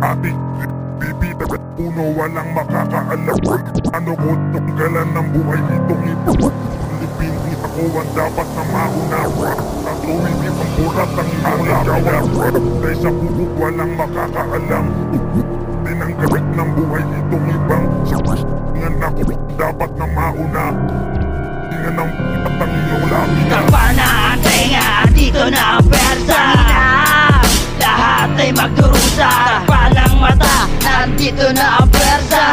Ati, bibita at puno walang makakaalam. Ano ko tunggalan ng buhay itong ito. Lipin ako ang dapat na mauna. At tuwing ang burat ang iyong lapidan. Dahil sa bubuk walang makakaalam. Tinanggalit ng buhay itong ibang. Sakusingan ako dapat na mauna. Tingan ang at ang iyong lapidan. Takpa na ang tenga, dito na ang persa. Lahat ay magdurusa. Takpa ng mata, nandito na ang persa.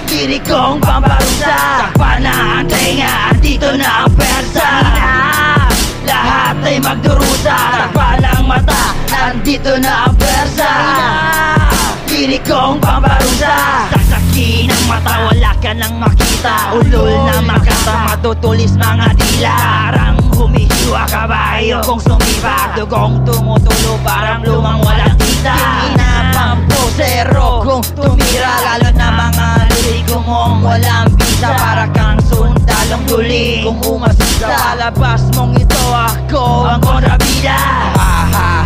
Diri kong pambarusa. Takpa na ang tenga, dito na ang persa. Lahat ay magdurusa. Takpa ng mata, nandito na ang persa. Diri kong pambarusa. Sasakin ang mata, wala ka nang makita. Ulol na makata, matutulis mga dila. Parang humihiwa kabayo kung sumibag. Dugong tumutulo, parang lumang walang tita. Kinapang posero kung tumira. Lalo na mga liligumong walang bisa. Para kang sundalong duli kung umasisa. Palabas mong ito ako ang kontrabida.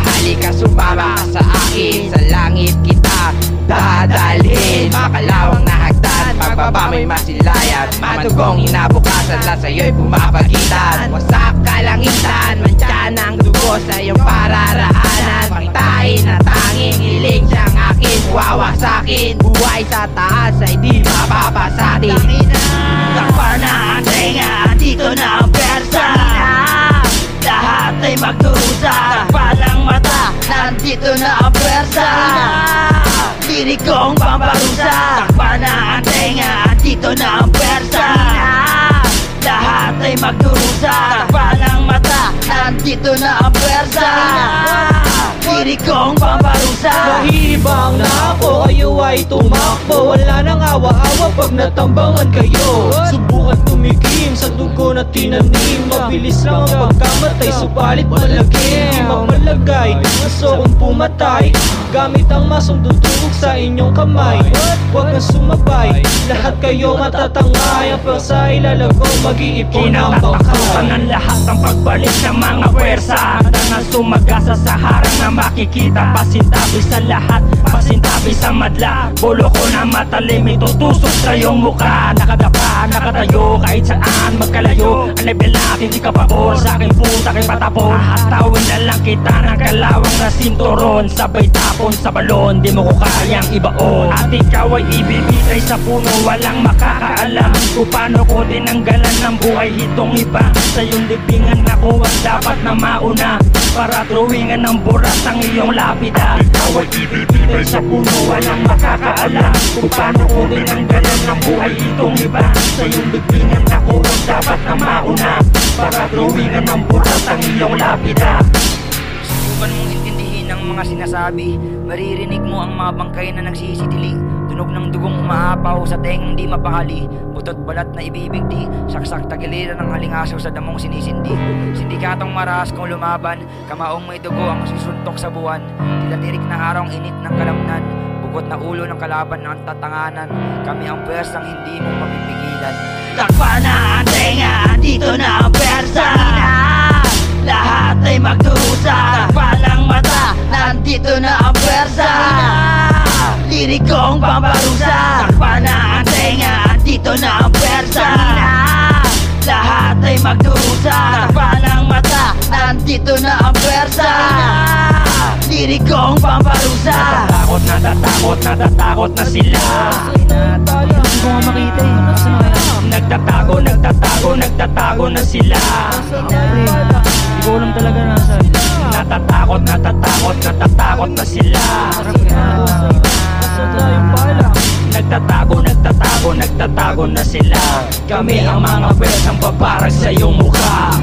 Halika sumama ka sa akin. Sa langit kita dadalhin. Makalawang na hagdan, pagbaba may masilayan. Madugong inabukasan na sa'yo'y pumapagitan. Wasak kalangitan, mantyan ang dugo sa iyong pararaanan. Pakitain na tanging hiling siyang akin. Wawasakin, buhay sa taas ay di mapapasatin. Takpa na ang tenga, dito na ang persa. Lahat ay magdurusa. Takpa ng mata, nandito na ang persa. Diri kong pambarusa. Takpa na ang tenga, dito na ang persa. Lahat ay magdurusa. Takpa ng mata, nandito na ang persa. Diri kong pambarusa. Nahihibang na ako, kayo ay tumakbo. Wala nang awa-awa pag natambangan kayo. Subukan tumikim sa dugo na tinanim. Mabilis lang ang pagkamatay, subalit malagim. Mapalagay, gusto kong pumatay. Gamit ang masong dudugog sa inyong kamay. Huwag kang sumabay, lahat kayo matatangay. Ang persa ay lalagong, mag-iipon ang Kinakatakutan ng lahat ang pagbalik ng mga pwersa. Tanang sumagasa sa harang na makikita. Pasintabi sa lahat, pasintabi sa madla. Bulo ko na matalim, itutusok sa iyong mukha. Nakadapa, nakatayo, kahit saan magkalayo. Ang level natin di ka pabor, sa aking puta kay patapon. Hatawin na lang kita ng kalawang na sinturon. Sabay tapon sa balon, di mo ko kayang ibaon. At ikaw ay ibibitay sa puno, walang makakaalam kung paano ko tinanggalan ng buhay itong iba. Sa iyong libingan ako ang dapat na mauna. Para drawingan ng burat ang iyong lapida. Ikaw ay ibibigay sa puno, walang makakaalam kung paano ko tinanggalan ng buhay itong iba. Sa iyong libingan ako ang dapat na mauna. Para drawingan ng burat ang iyong lapida. Subukan mong intindihin ang mga sinasabi. Maririnig mo ang mga bangkay na nagsisitili. Tunog ng dugong umaapaw sa tengang di mapakali. Butot balat na ibibigti. Saksak tagiliran ng halingasaw sa damong sinisindi. Sindikatong maras kung lumaban. Kamaong may dugo ang susuntok sa buwan. Tila tirik na araw ang init ng kalamnan. Bugot na ulo ng kalaban ng tatanganan. Kami ang pwersang hindi mo mapipigilan. Takpa na ang tenga, dito na ang persa. Lahat ay magdurusa. Takpa ng mata, nandito na ang persa. Diri kong pambarusa. Takpa na ang tenga, dito na ang persa. Lahat ay magdurusa. Takpa ng mata, nandito na ang persa. Diri kong pambarusa. Natatakot na sila. Hindi ko nga makita eh. Nasaan kaya? Nagtatago na sila. Hindi ko alam talaga nasaan. Natatakot na sila. Nagtatago na sila. Kami ang mga pwersang paparag sa iyong mukha.